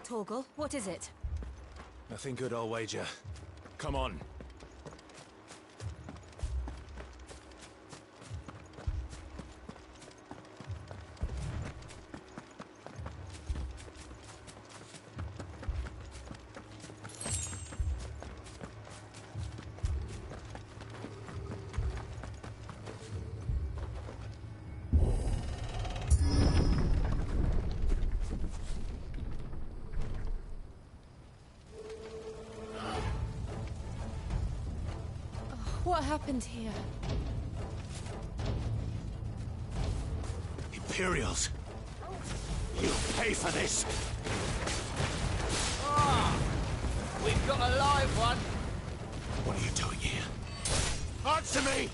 Torgal, what is it? Nothing good, I'll wager. Come on. What happened here? Imperials! You'll pay for this! We've got a live one. What are you doing here? Answer me!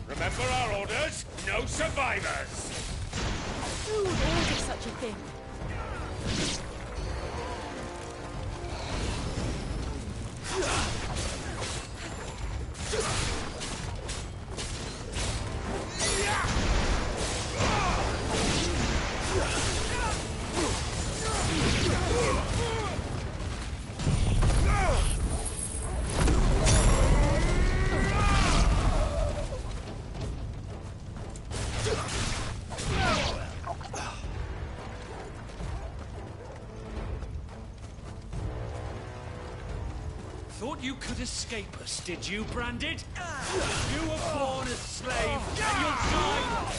Remember our orders? No survivors! Who would order such a thing? Thought you could escape us, did you, Branded? You were born a slave, and you'll die!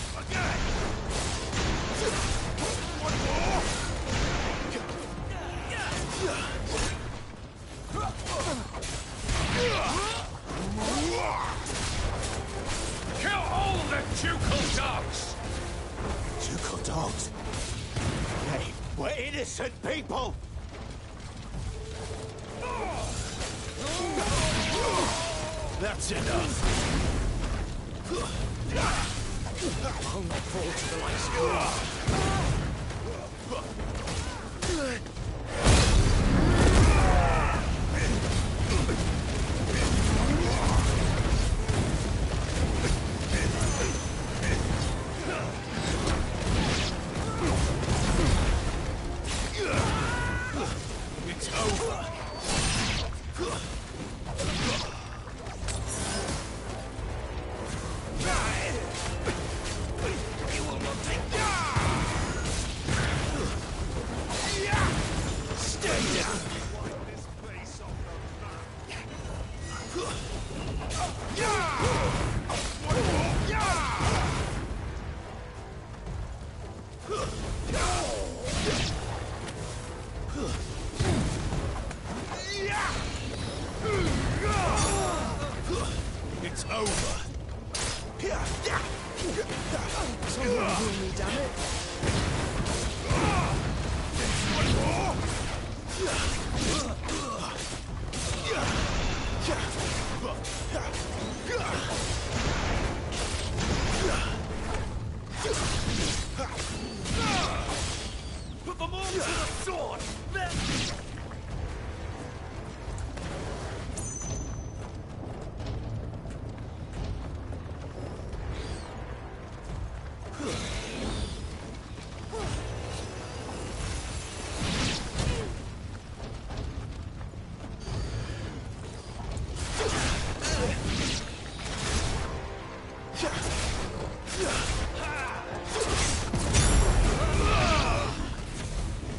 Kill all the ducal dogs! Ducal dogs? Hey, we're innocent people! That's enough! I'll not fall to the likes of It's over! It's over. Someone heal me, damn it. Put them all to the sword!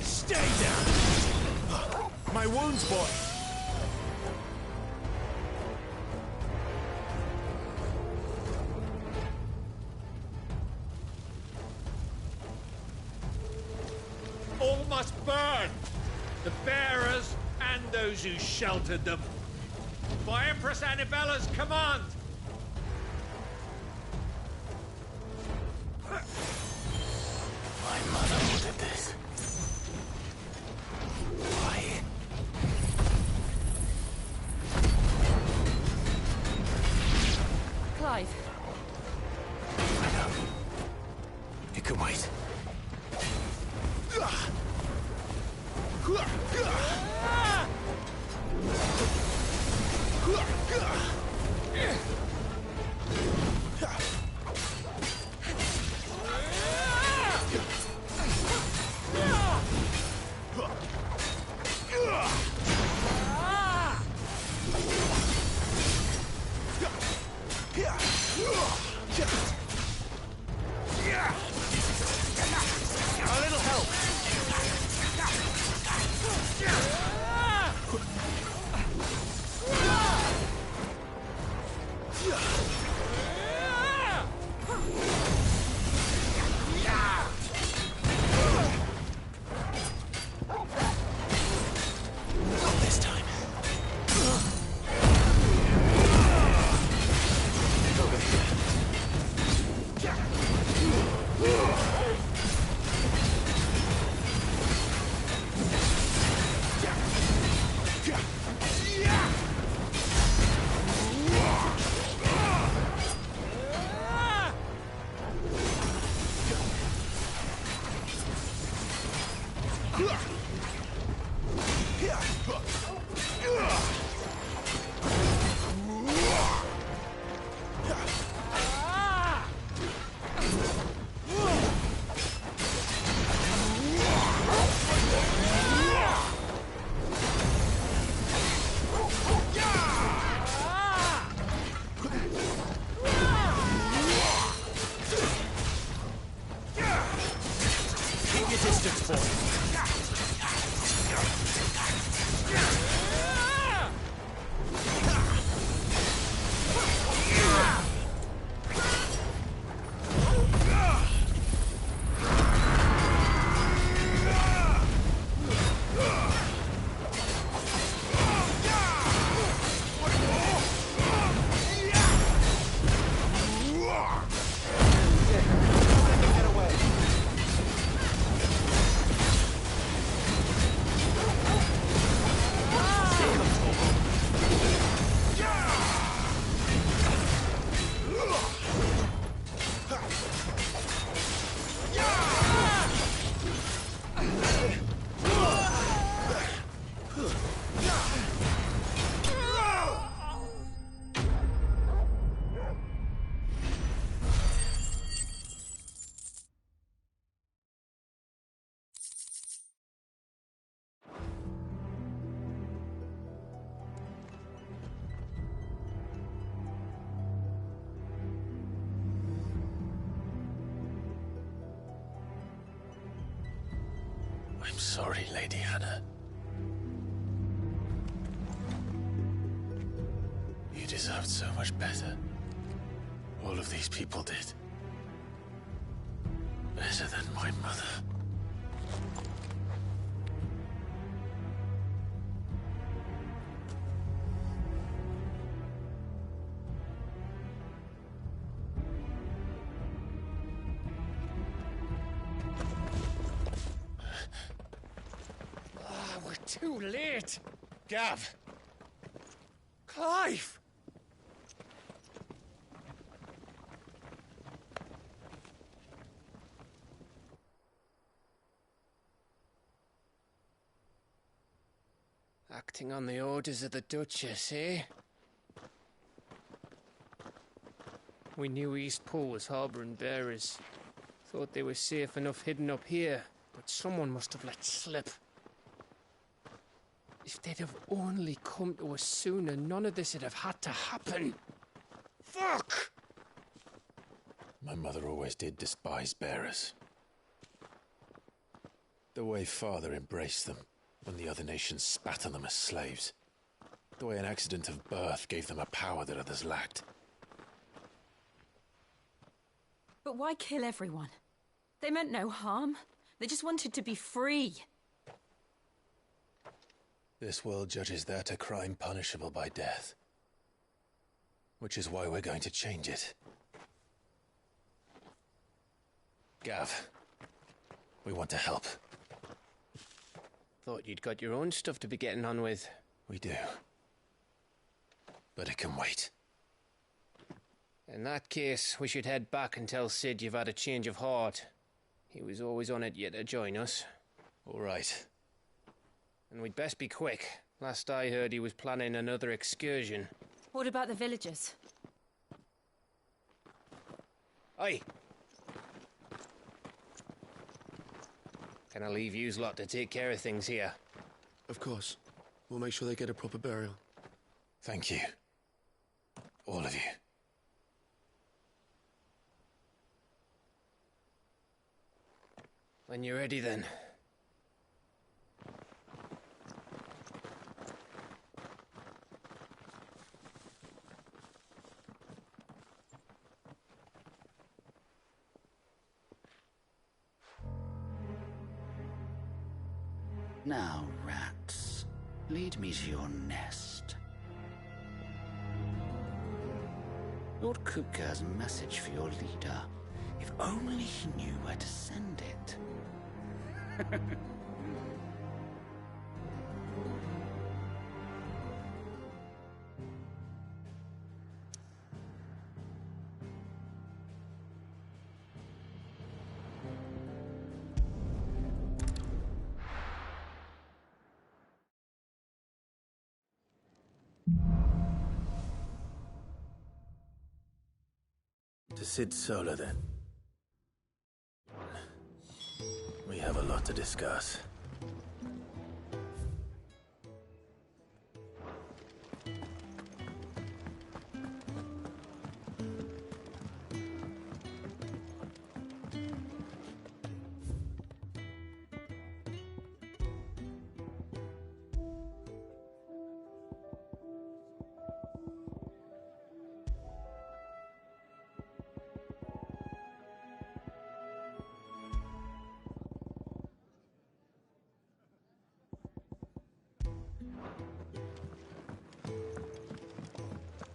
Stay down! My wounds, boy! All must burn! The bearers and those who sheltered them. By Empress Annibella's command! My mother ordered this. Why? Clive. I know. It can wait. sorry, Lady Hannah. You deserved so much better. All of these people did. Better than my mother. We're too late. Gav! Clive! Acting on the orders of the Duchess, eh? We knew Eastpool was harbouring bearers. Thought they were safe enough hidden up here, but someone must have let slip. If they'd have only come to us sooner, none of this would have had to happen. Fuck! My mother always did despise bearers. The way Father embraced them when the other nations spat on them as slaves. The way an accident of birth gave them a power that others lacked. But why kill everyone? They meant no harm. They just wanted to be free. This world judges that a crime punishable by death. Which is why we're going to change it. Gav, we want to help. Thought you'd got your own stuff to be getting on with. We do. But it can wait. In that case, we should head back and tell Sid you've had a change of heart. He was always on it yet to join us. All right. And we'd best be quick. Last I heard, he was planning another excursion. What about the villagers? Aye. Can I leave yous lot to take care of things here? Of course. We'll make sure they get a proper burial. Thank you. All of you. When you're ready, then. Now, rats, lead me to your nest. Lord Kupka has a message for your leader. If only he knew where to send it. To Sid Solar, then. We have a lot to discuss.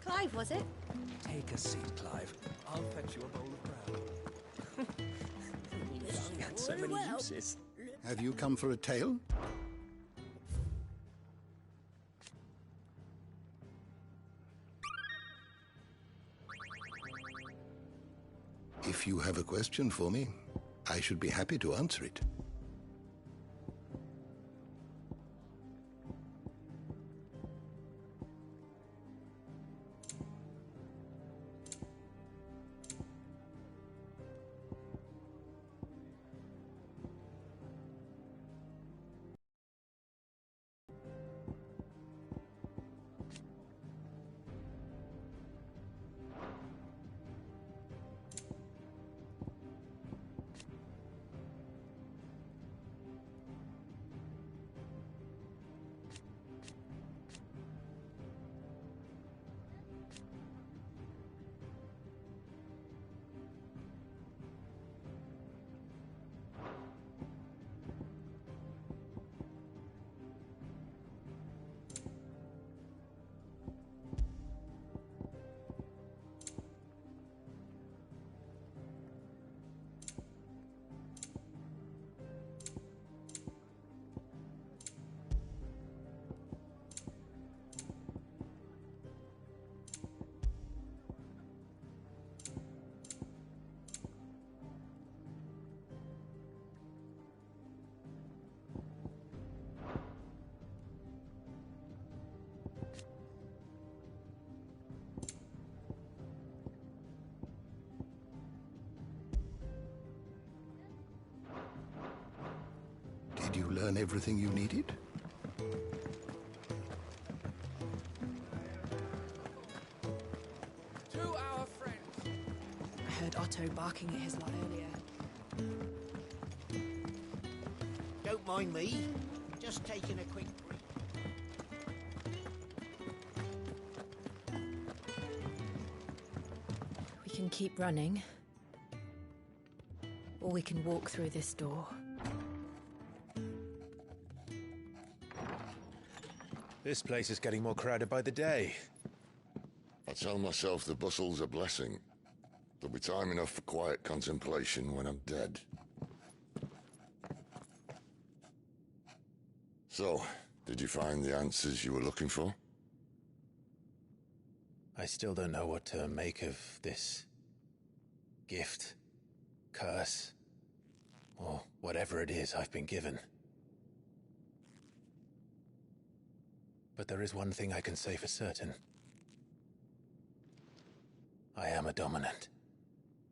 Clive, was it? Take a seat, Clive. I'll fetch you a bowl of brown. Young had so many uses. Have you come for a tale? If you have a question for me, I should be happy to answer it. you learn everything you needed? To our friends. I heard Otto barking at his lot earlier. Don't mind me. Just taking a quick break. We can keep running. Or we can walk through this door. This place is getting more crowded by the day. I tell myself the bustle's a blessing. There'll be time enough for quiet contemplation when I'm dead. So, did you find the answers you were looking for? I still don't know what to make of this gift, curse, or whatever it is I've been given. But there is one thing I can say for certain. I am a dominant,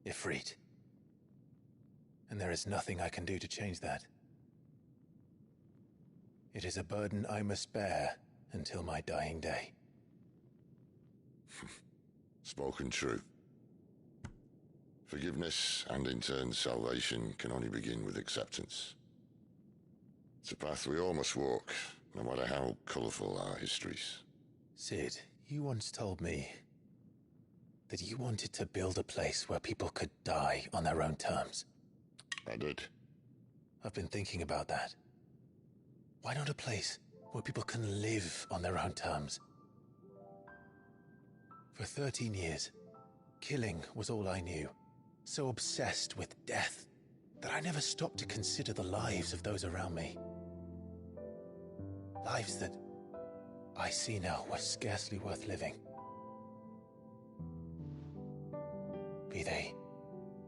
Ifrit. And there is nothing I can do to change that. It is a burden I must bear until my dying day. Spoken true. Forgiveness and in turn salvation can only begin with acceptance. It's a path we all must walk, no matter how colourful our histories. Sid, you once told me that you wanted to build a place where people could die on their own terms. I did. I've been thinking about that. Why not a place where people can live on their own terms? For 13 years, killing was all I knew. So obsessed with death that I never stopped to consider the lives of those around me. Lives that I see now were scarcely worth living. Be they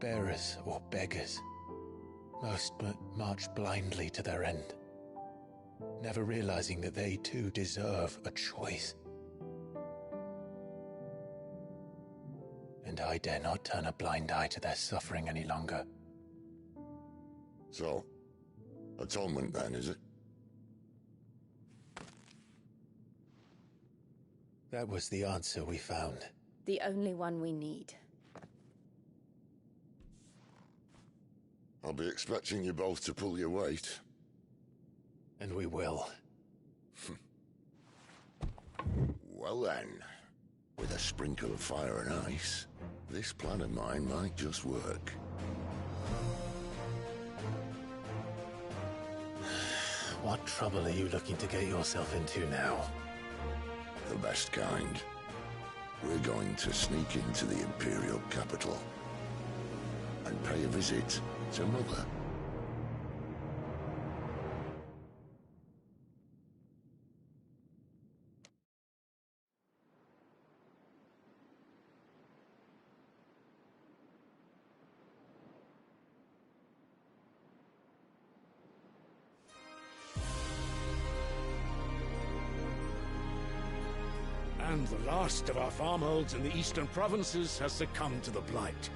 bearers or beggars, most march blindly to their end, never realizing that they too deserve a choice. And I dare not turn a blind eye to their suffering any longer. So, atonement then, is it? That was the answer we found. The only one we need. I'll be expecting you both to pull your weight. And we will. Well then, with a sprinkle of fire and ice, this plan of mine might just work. What trouble are you looking to get yourself into now? The best kind. We're going to sneak into the Imperial capital and pay a visit to Mother. And the last of our farmholds in the eastern provinces has succumbed to the blight.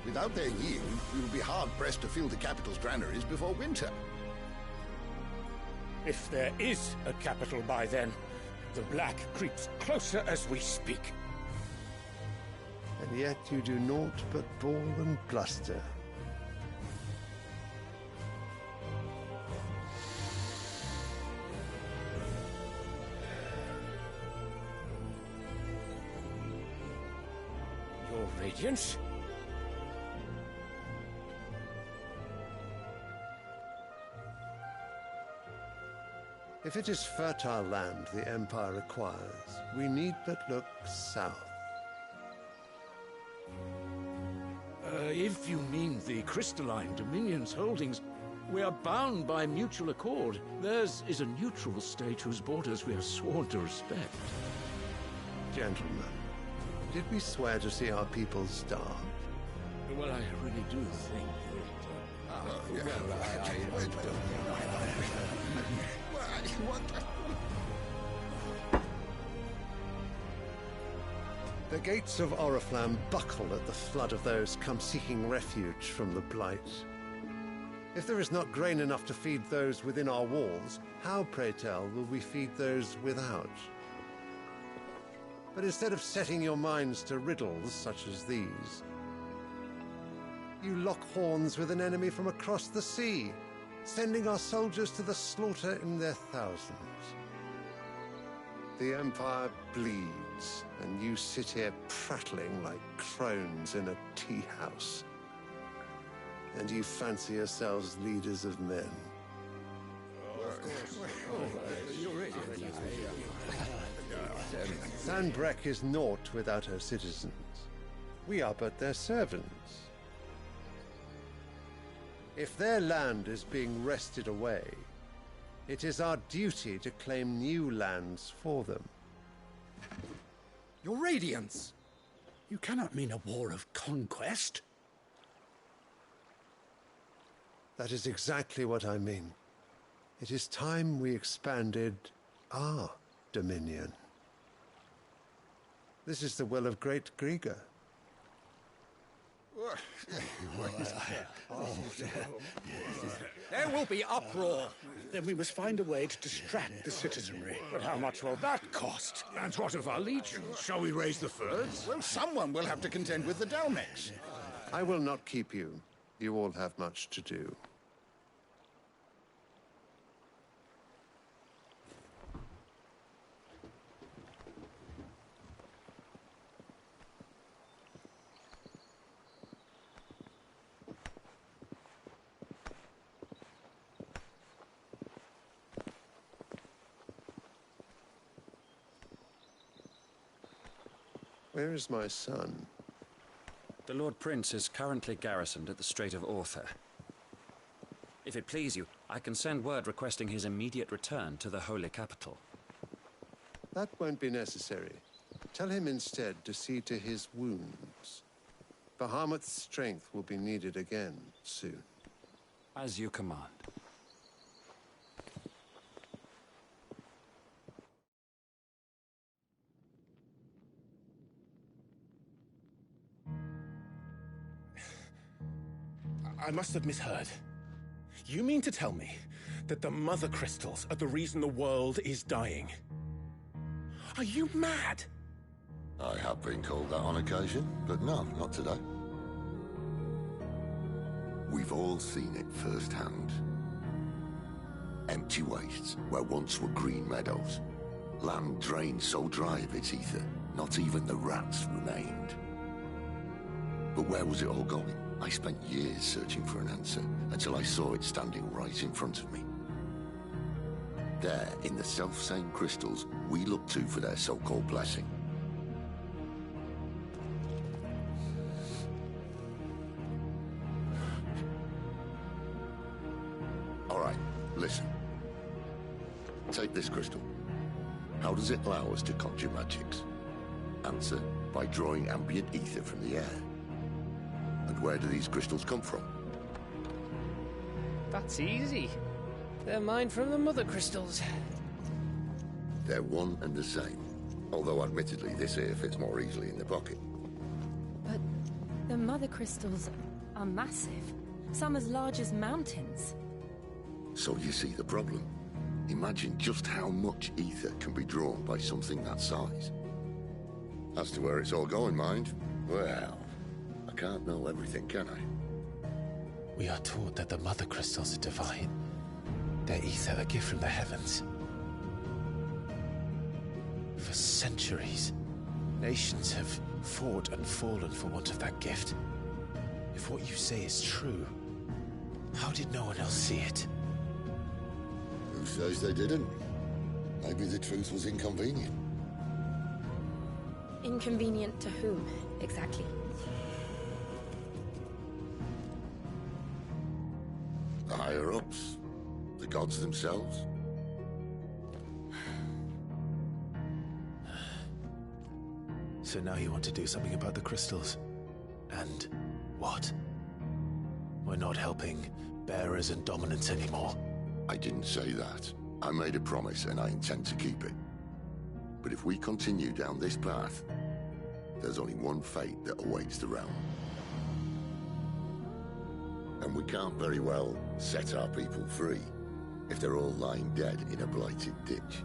Without their yield, we will be hard-pressed to fill the capital's granaries before winter. If there is a capital by then, the black creeps closer as we speak. And yet you do naught but bawl and bluster. Your Radiance? If it is fertile land the Empire requires, we need but look south. If you mean the crystalline Dominion's holdings, we are bound by mutual accord. Theirs is a neutral state whose borders we have sworn to respect. Gentlemen, did we swear to see our people starve? Well, I really do think The gates of Oriflamme buckle at the flood of those come seeking refuge from the Blight. If there is not grain enough to feed those within our walls, how, pray tell, will we feed those without? But instead of setting your minds to riddles such as these, you lock horns with an enemy from across the sea, sending our soldiers to the slaughter in their thousands. The Empire bleeds, and you sit here prattling like crones in a tea house. And you fancy yourselves leaders of men. Sanbreque is naught without her citizens. We are but their servants. If their land is being wrested away, it is our duty to claim new lands for them. Your Radiance! You cannot mean a war of conquest. That is exactly what I mean. It is time we expanded our dominion. This is the will of great Grieger. There will be uproar. Then we must find a way to distract the citizenry. But how much will that cost? And what of our legions? Shall we raise the furs? Well, someone will have to contend with the Dalmex. I will not keep you. You all have much to do. Where is my son? The Lord Prince is currently garrisoned at the Strait of Arthur. If it please you, I can send word requesting his immediate return to the Holy Capital. That won't be necessary. Tell him instead to see to his wounds. Bahamut's strength will be needed again soon. As you command. I must have misheard. You mean to tell me that the Mother Crystals are the reason the world is dying? Are you mad? I have been called that on occasion, but no, not today. We've all seen it firsthand. Empty wastes where once were green meadows. Land drained so dry of its ether, not even the rats remained. But where was it all going? I spent years searching for an answer, until I saw it standing right in front of me. There, in the self-same crystals we look to for their so-called blessing. All right, listen. Take this crystal. How does it allow us to conjure magics? Answer, by drawing ambient ether from the air. And where do these crystals come from? That's easy. They're mined from the Mother Crystals. They're one and the same. Although admittedly this here fits more easily in the pocket. But the Mother Crystals are massive. Some as large as mountains. So you see the problem. Imagine just how much ether can be drawn by something that size. As to where it's all going, mind, well, I can't know everything, can I? We are taught that the Mother Crystals are divine. Their ether a gift from the heavens. For centuries, nations have fought and fallen for want of that gift. If what you say is true, how did no one else see it? Who says they didn't? Maybe the truth was inconvenient. Inconvenient to whom, exactly? The higher-ups? The gods themselves? So now you want to do something about the crystals. And what? We're not helping bearers and dominants anymore. I didn't say that. I made a promise and I intend to keep it. But if we continue down this path, there's only one fate that awaits the realm. And we can't very well set our people free if they're all lying dead in a blighted ditch.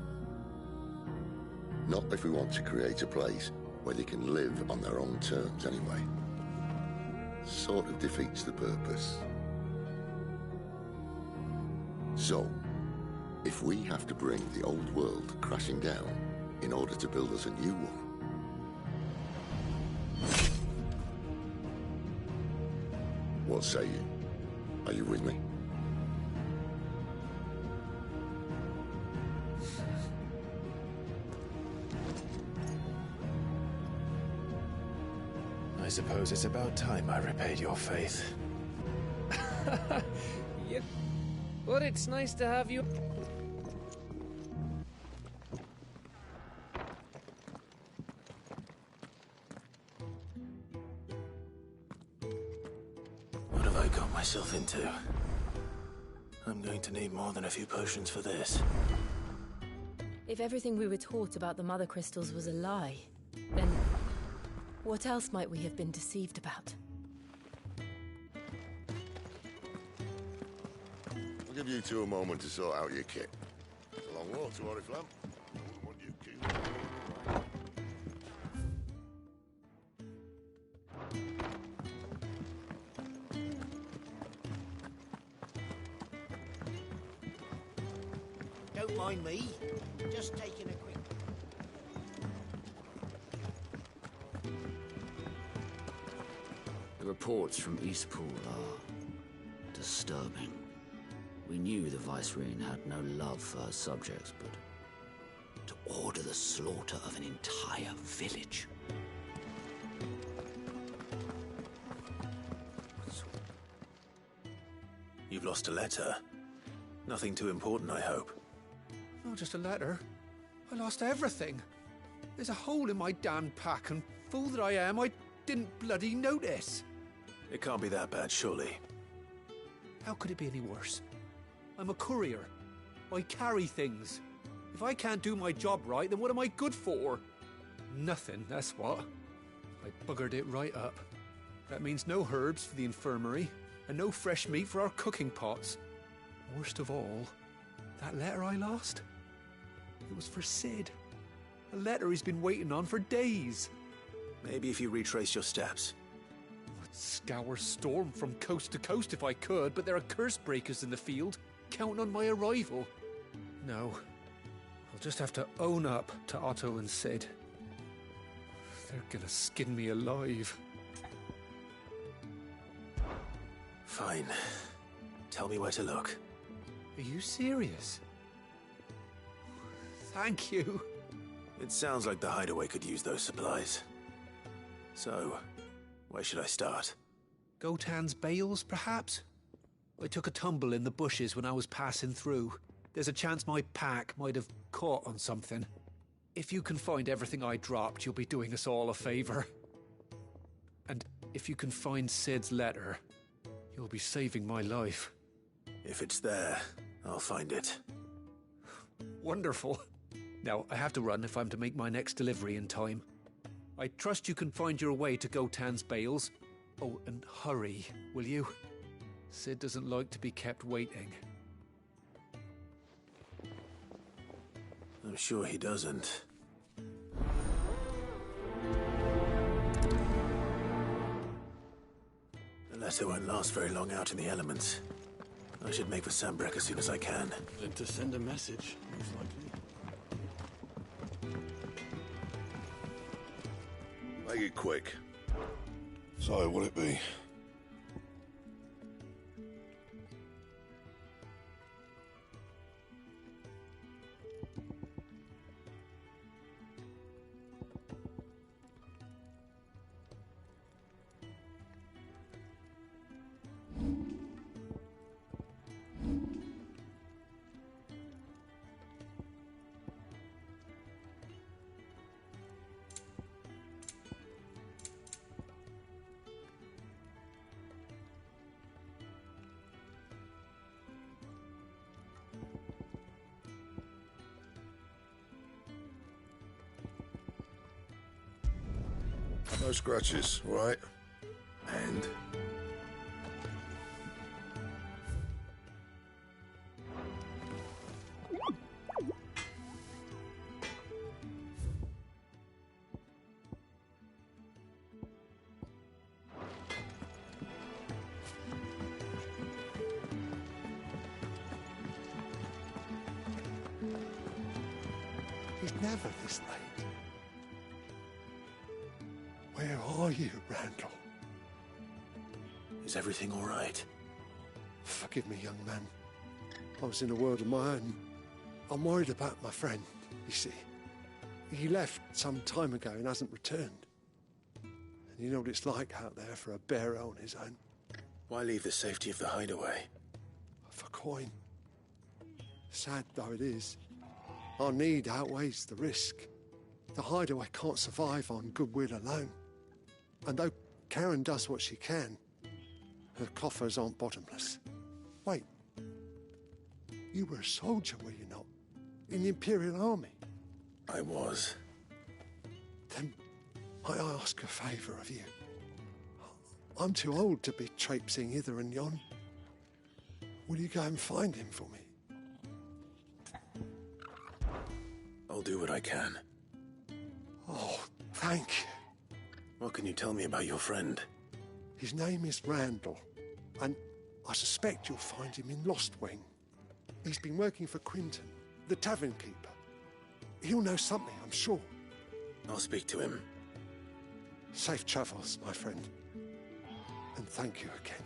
Not if we want to create a place where they can live on their own terms anyway. Sort of defeats the purpose. So, if we have to bring the old world crashing down in order to build us a new one, what say you? Are you with me? I suppose it's about time I repaid your faith. Yep. But it's nice to have you. What have I got myself into? I'm going to need more than a few potions for this. If everything we were taught about the Mother Crystals was a lie, then what else might we have been deceived about? I'll give you two a moment to sort out your kit. It's a long walk to Oriflamme. I wouldn't want you killed. Don't mind me. Just taking a quick... The reports from Eastpool are disturbing. We knew the Vicereine had no love for her subjects, but to order the slaughter of an entire village. You've lost a letter. Nothing too important, I hope. Not just a letter. I lost everything. There's a hole in my damn pack, and fool that I am, I didn't bloody notice. It can't be that bad, surely. How could it be any worse? I'm a courier. I carry things. If I can't do my job right, then what am I good for? Nothing, that's what. I buggered it right up. That means no herbs for the infirmary, and no fresh meat for our cooking pots. Worst of all, that letter I lost? It was for Sid. A letter he's been waiting on for days. Maybe if you retrace your steps. I'd scour Storm from coast to coast if I could, but there are curse breakers in the field, counting on my arrival. No, I'll just have to own up to Otto and Sid. They're gonna skin me alive. Fine. Tell me where to look. Are you serious? Thank you. It sounds like the hideaway could use those supplies. So, where should I start? Gotan's bales, perhaps? I took a tumble in the bushes when I was passing through. There's a chance my pack might have caught on something. If you can find everything I dropped, you'll be doing us all a favor. And if you can find Sid's letter, you'll be saving my life. If it's there, I'll find it. Wonderful. Now, I have to run if I'm to make my next delivery in time. I trust you can find your way to Gotan's bales. Oh, and hurry, will you? Sid doesn't like to be kept waiting. I'm sure he doesn't. The letter won't last very long out in the elements. I should make for Sambrek as soon as I can. Then to send a message, most likely. Make it quick. So, what'll it be? No scratches, right? And? never this late. Where are you, Randall? Is everything all right? Forgive me, young man. I was in a world of my own. I'm worried about my friend, you see. He left some time ago and hasn't returned. And you know what it's like out there for a bearer on his own. Why leave the safety of the hideaway? For coin. Sad though it is, our need outweighs the risk. The hideaway can't survive on goodwill alone. And though Karen does what she can, her coffers aren't bottomless. Wait. You were a soldier, were you not? In the Imperial Army? I was. Then I ask a favour of you. I'm too old to be traipsing hither and yon. Will you go and find him for me? I'll do what I can. Oh, thank you. What can you tell me about your friend? His name is Randall, and I suspect you'll find him in Lost Wing. He's been working for Quinton, the tavern keeper. He'll know something, I'm sure. I'll speak to him. Safe travels, my friend. And thank you again.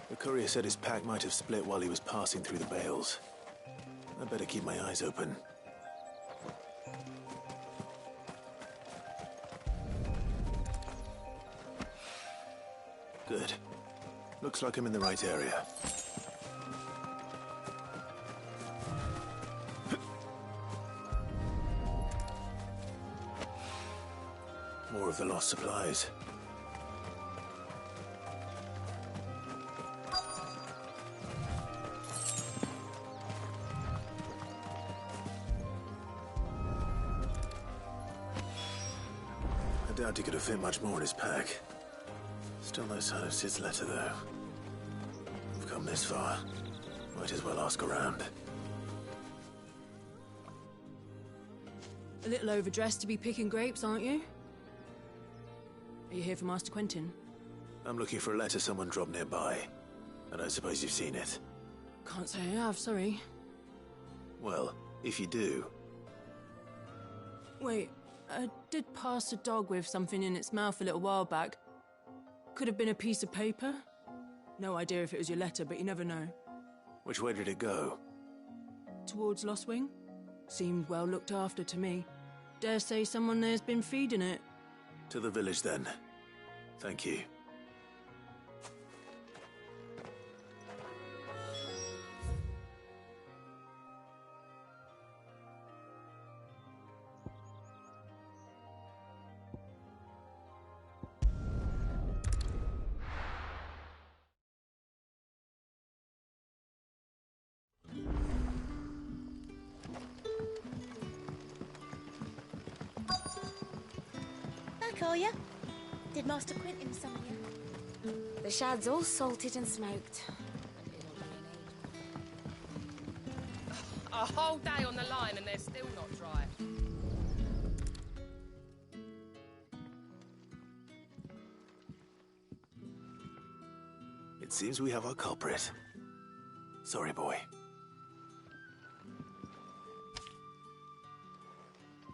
The courier said his pack might have split while he was passing through the bales. I better keep my eyes open. Good. Looks like I'm in the right area. More of the lost supplies. I doubt he could have fit much more in his pack. Still no sign of Sid's letter, though. We've come this far. Might as well ask around. A little overdressed to be picking grapes, aren't you? Are you here for Master Quentin? I'm looking for a letter someone dropped nearby. And I suppose you've seen it. Can't say I have, sorry. Well, if you do... Wait, I did pass a dog with something in its mouth a little while back. Could have been a piece of paper. No idea if it was your letter, but you never know. Which way did it go? Towards Lost Wing? Seemed well looked after to me. Dare say someone there's been feeding it. To the village, then. Thank you. Back, are ya? Did Master Quentin summon you? The shad's all salted and smoked. A whole day on the line and they're still not dry. It seems we have our culprit. Sorry, boy.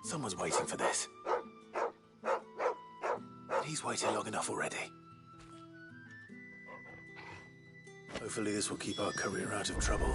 Someone's waiting for this. He's waited long enough already. Hopefully this will keep our courier out of trouble.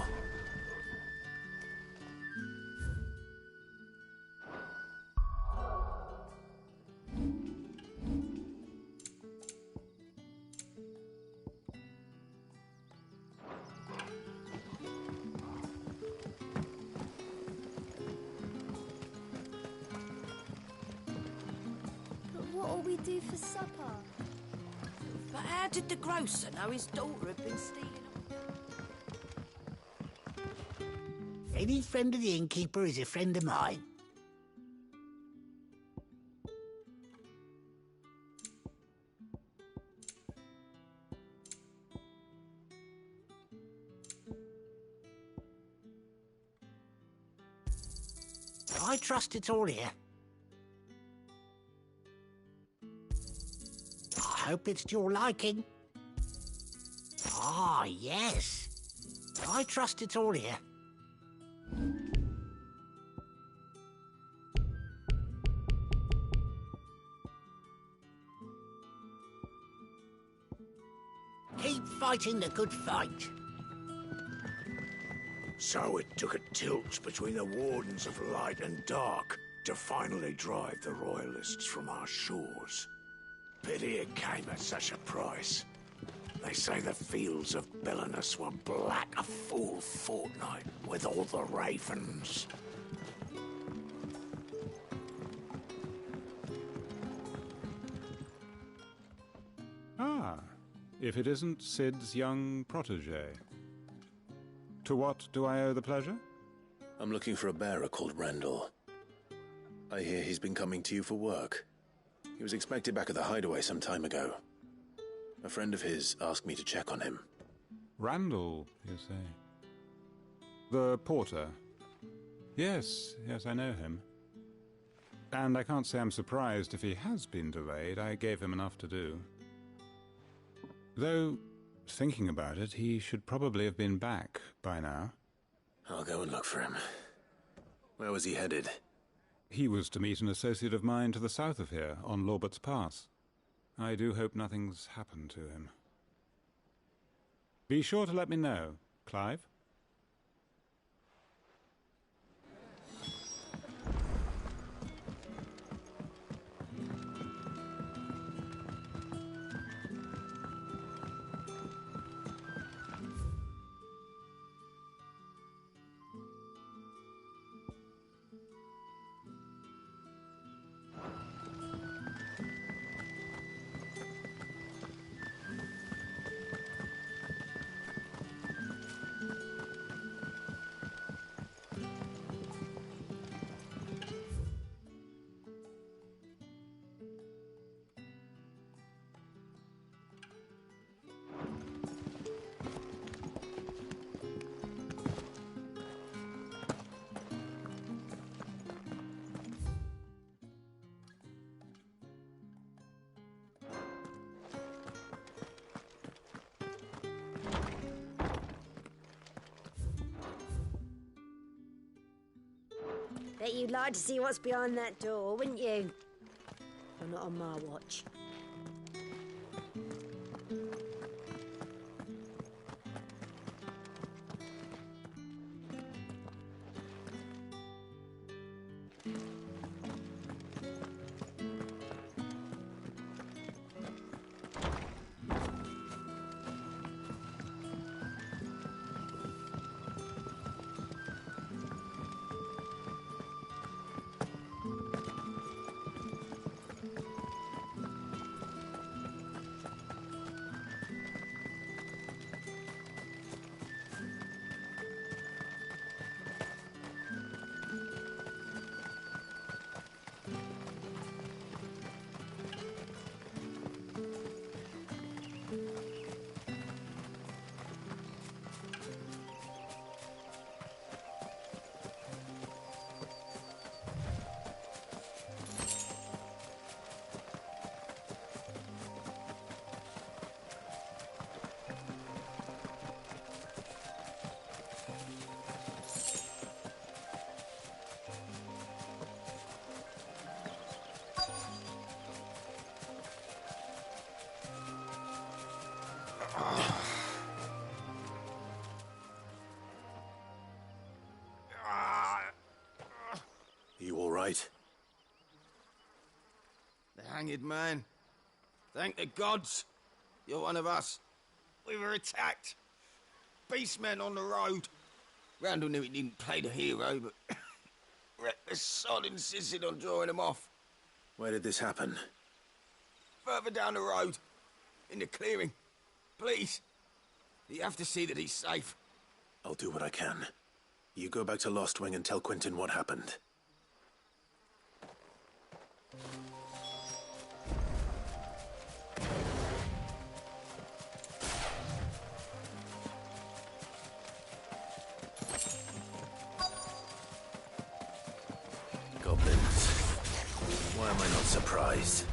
we do for supper? But how did the grocer know his daughter had been stealing? Any friend of the innkeeper is a friend of mine. I trust it's all here. I hope it's to your liking. Ah, yes. I trust it's all here. Keep fighting the good fight. So it took a tilt between the Wardens of Light and Dark to finally drive the Royalists from our shores. Pity it came at such a price. They say the fields of Belenus were black a full fortnight with all the ravens. Ah, if it isn't Sid's young protege. To what do I owe the pleasure? I'm looking for a bearer called Randall. I hear he's been coming to you for work. He was expected back at the hideaway some time ago. A friend of his asked me to check on him. Randall, you say? The porter? Yes, I know him. And I can't say I'm surprised if he has been delayed. I gave him enough to do. Though, thinking about it, he should probably have been back by now. I'll go and look for him. Where was he headed? He was to meet an associate of mine to the south of here, on Lorbert's Pass. I do hope nothing's happened to him. Be sure to let me know, Clive. Bet you'd like to see what's behind that door, wouldn't you? Well, not on my watch. You all right? The hanged man. Thank the gods. You're one of us. We were attacked. Beastmen on the road. Randall knew he didn't play the hero, but reckless sod insisted on drawing him off. Where did this happen? further down the road. In the clearing. Please. You have to see that he's safe. I'll do what I can. You go back to Lost Wing and tell Quentin what happened. Goblins. Why am I not surprised?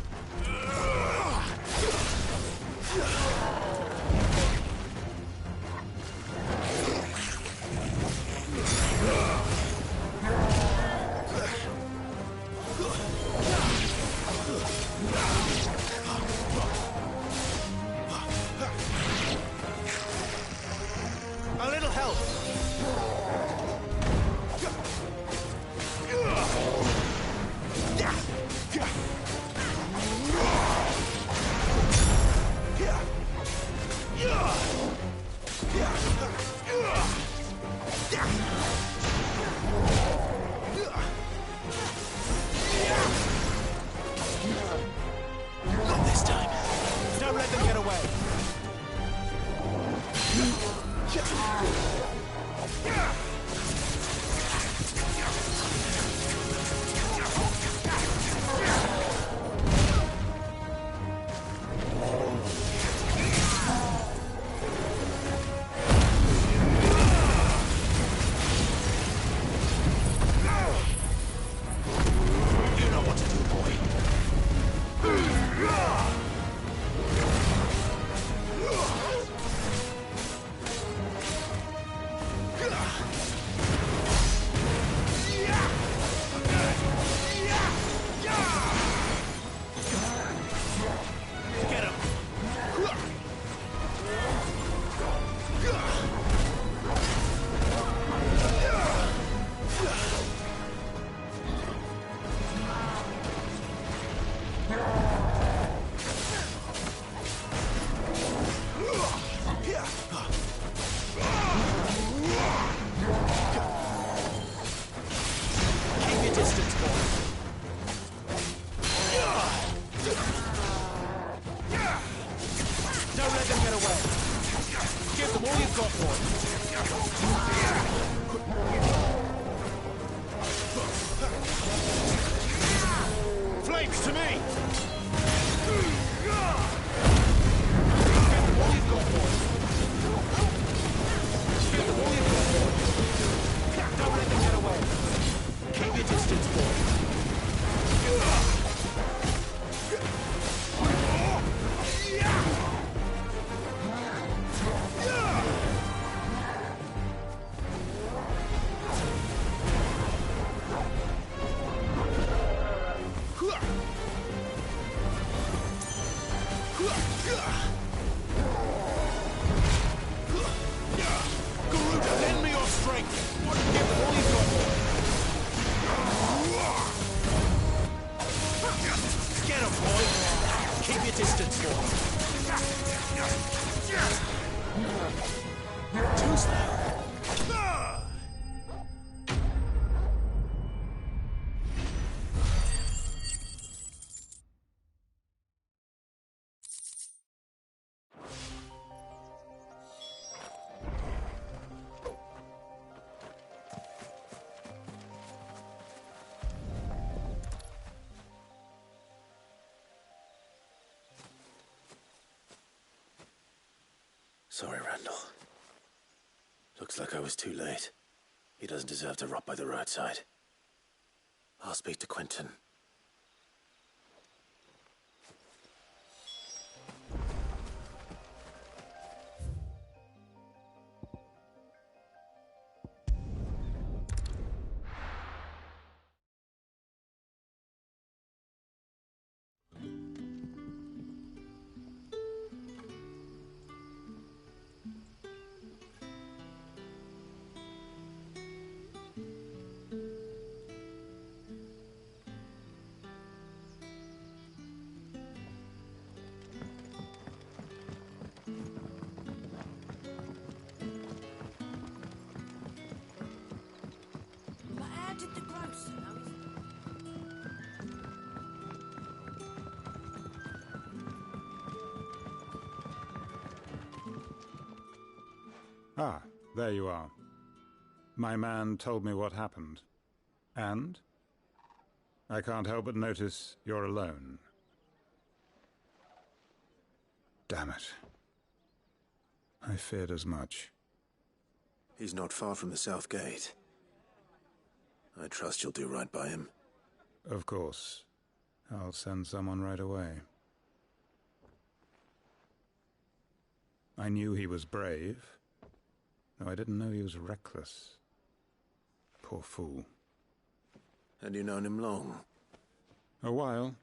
A little help. Not this time. Don't let them get away. You know what to do, boy. Get him! Keep your distance, boy. Don't let them get away. Give them all you've got, boy. Flames to me! Give them all you've got, boy. Give them all you've got, boy. Don't let them get away. Keep your distance, boy. Garuda, lend me your strength. Give them all you've got, boy. Get him, boy. Keep your distance, boy. Too slow. Sorry, Randall. Looks like I was too late. He doesn't deserve to rot by the roadside. I'll speak to Quentin. Ah, there you are. My man told me what happened. And? I can't help but notice you're alone. Damn it. I feared as much. He's not far from the South Gate. I trust you'll do right by him. Of course. I'll send someone right away. I knew he was brave, though I didn't know he was reckless. Poor fool. Had you known him long? A while.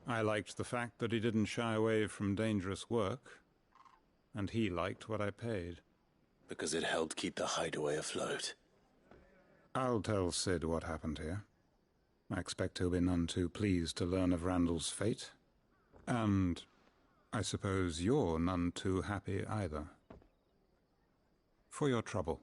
I liked the fact that he didn't shy away from dangerous work, and he liked what I paid. Because it helped keep the hideaway afloat. I'll tell Sid what happened here. I expect he'll be none too pleased to learn of Randall's fate. And I suppose you're none too happy either. For your trouble.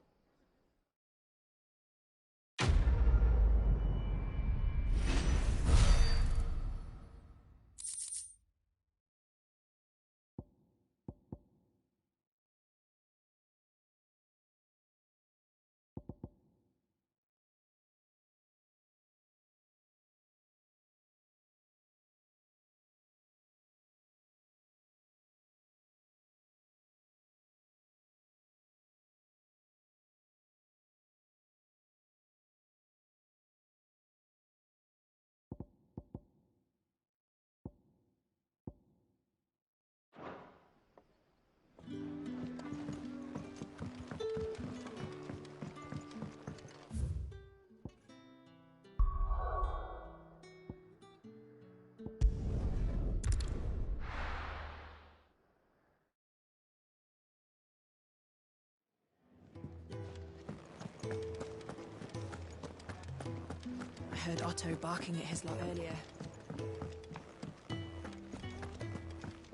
I heard Otto barking at his lot earlier.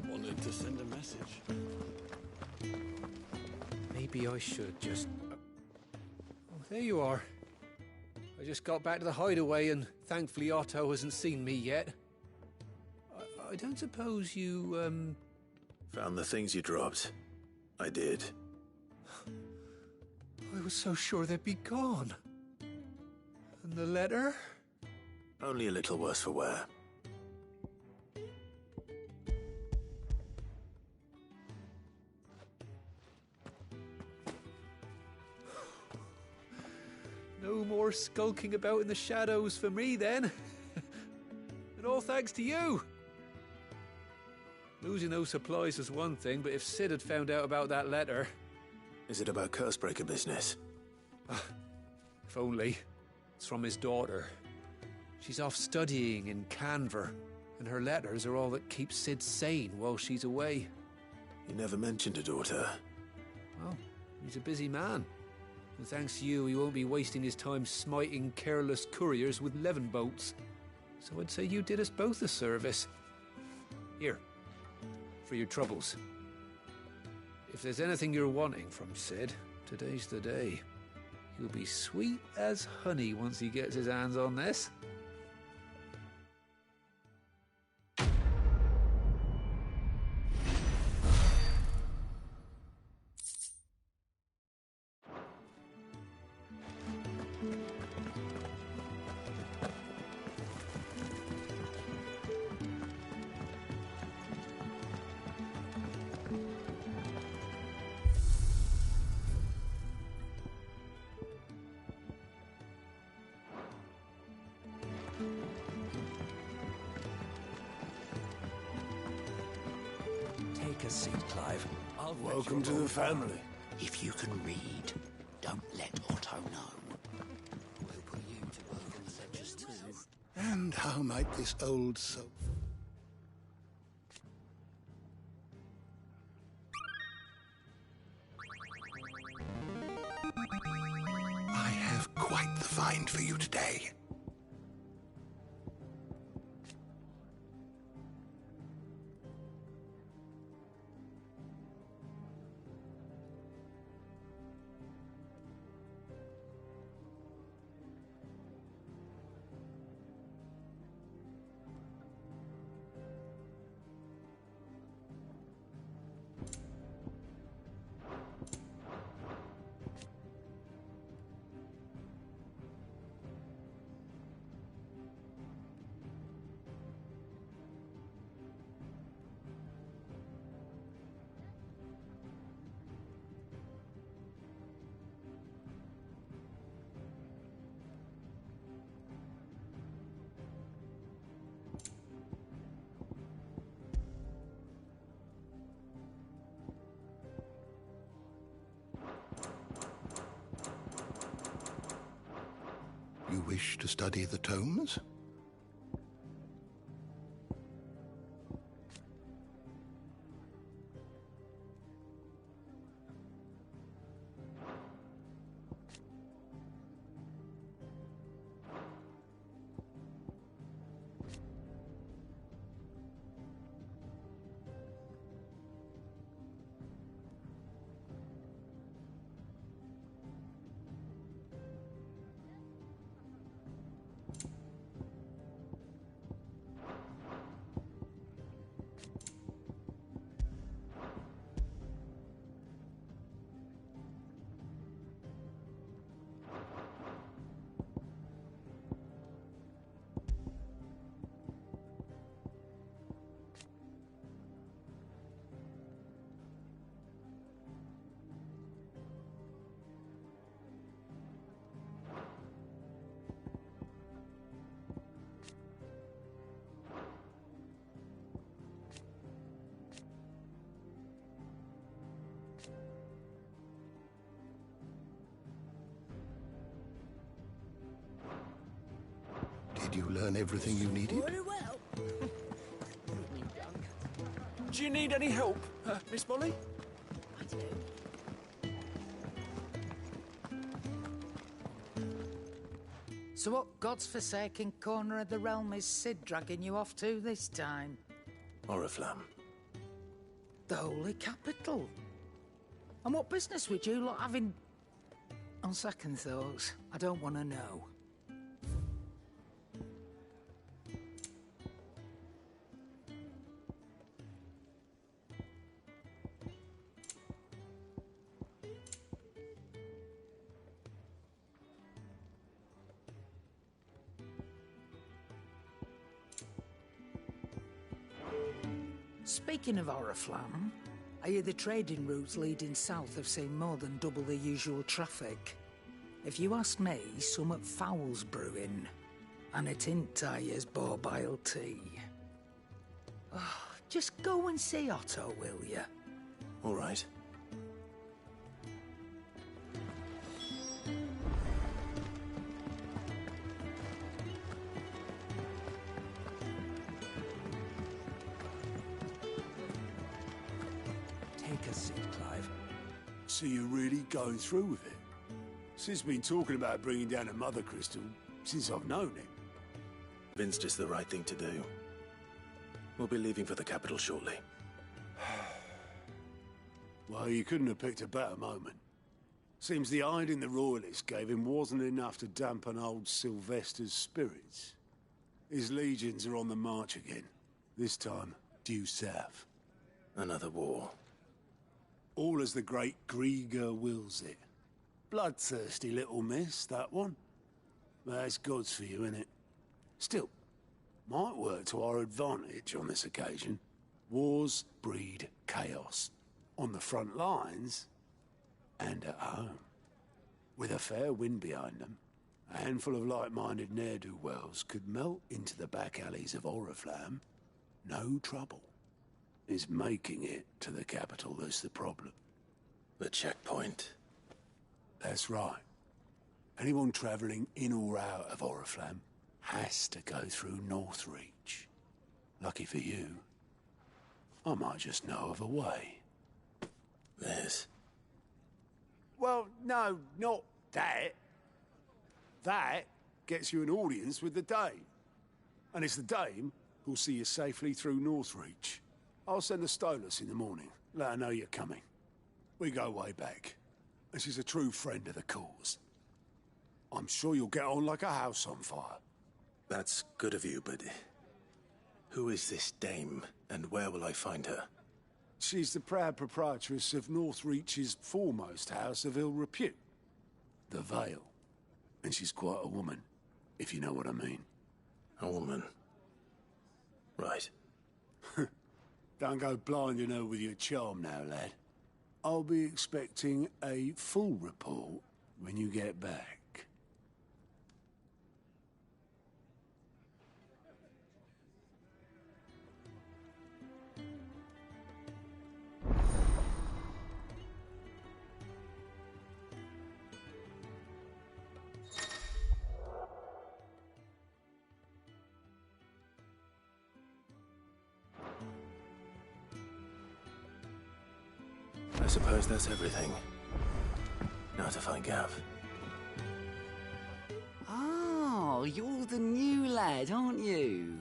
Wanted to send a message. Maybe I should just... Oh, there you are. I just got back to the hideaway and thankfully Otto hasn't seen me yet. I don't suppose you, Found the things you dropped. I did. I was so sure they'd be gone. And the letter? Only a little worse for wear. No more skulking about in the shadows for me, then. And all thanks to you. Losing those supplies is one thing, but if Sid had found out about that letter... Is it about Cursebreaker business? If only. It's from his daughter. She's off studying in Canver, and her letters are all that keeps Sid sane while she's away. You never mentioned a daughter. Well, he's a busy man. And thanks to you, he won't be wasting his time smiting careless couriers with levin boats. So I'd say you did us both a service. Here, for your troubles. If there's anything you're wanting from Sid, today's the day. He'll be sweet as honey once he gets his hands on this. Take a seat, Clive. Welcome to the family. If you can read, don't let Otto know. We'll put you to work on the ledgers too. And how might this old soul... I have quite the find for you today. wish to study the tomes? Did you learn everything you needed? Very well. Do you need any help, Miss Molly? I do. So what God's forsaken corner of the realm is Sid dragging you off to this time? Oriflamme. The Holy Capital. And what business would you lot having... On second thoughts, I don't want to know. Speaking of Oriflamme, I hear the trading routes leading south have seen more than double the usual traffic. If you ask me, summat foul's brewing, and it ain't Tyre's borbile tea. Oh, just go and see Otto, will you? All right. Take a seat, Clive. So you're really going through with it? Sid's been talking about bringing down a mother crystal since I've known him. Convinced it's the right thing to do. We'll be leaving for the capital shortly. Well, you couldn't have picked a better moment. Seems the hiding the Royalists gave him wasn't enough to dampen old Sylvester's spirits. His legions are on the march again, this time due south. Another war. All as the great Grieger wills it. Bloodthirsty little miss, that one. That's God's for you, innit? Still, might work to our advantage on this occasion. Wars breed chaos. On the front lines, and at home. With a fair wind behind them, a handful of like-minded ne'er-do-wells could melt into the back alleys of Oriflamme. No trouble. It's making it to the capital that's the problem. The checkpoint. That's right. Anyone travelling in or out of Oriflamme has to go through Northreach. Lucky for you, I might just know of a way. There's... Well, no, not that. That gets you an audience with the Dame. And it's the Dame who'll see you safely through Northreach. I'll send the Stolas in the morning. Let her know you're coming. We go way back. And she's a true friend of the cause. I'm sure you'll get on like a house on fire. That's good of you, but... who is this Dame, and where will I find her? She's the proud proprietress of Northreach's foremost house of ill repute. The Vale. And she's quite a woman, if you know what I mean. A woman? Right. Don't go blinding her with your charm now, lad. I'll be expecting a full report when you get back. I suppose that's everything. Now to find Gav. Oh, you're the new lad, aren't you?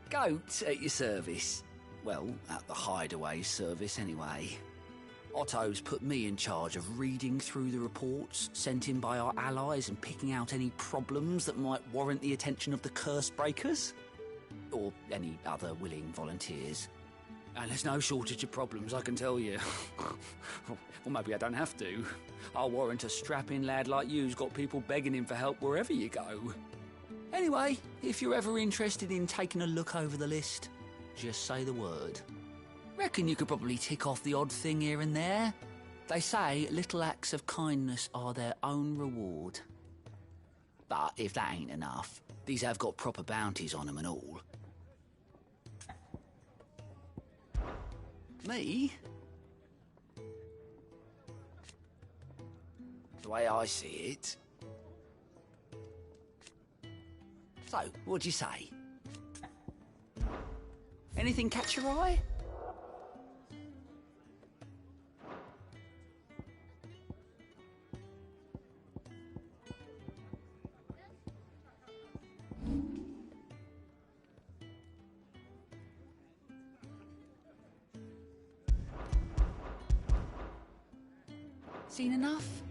Goat at your service. Well, at the hideaway service, anyway. Otto's put me in charge of reading through the reports sent in by our allies and picking out any problems that might warrant the attention of the curse breakers. Or any other willing volunteers. And there's no shortage of problems, I can tell you. Well, maybe I don't have to. I'll warrant a strapping lad like you's got people begging him for help wherever you go. Anyway, if you're ever interested in taking a look over the list, just say the word. Reckon you could probably tick off the odd thing here and there. They say little acts of kindness are their own reward. But if that ain't enough, these have got proper bounties on them and all. Me? The way I see it. So, what'd you say? Anything catch your eye? Seen enough?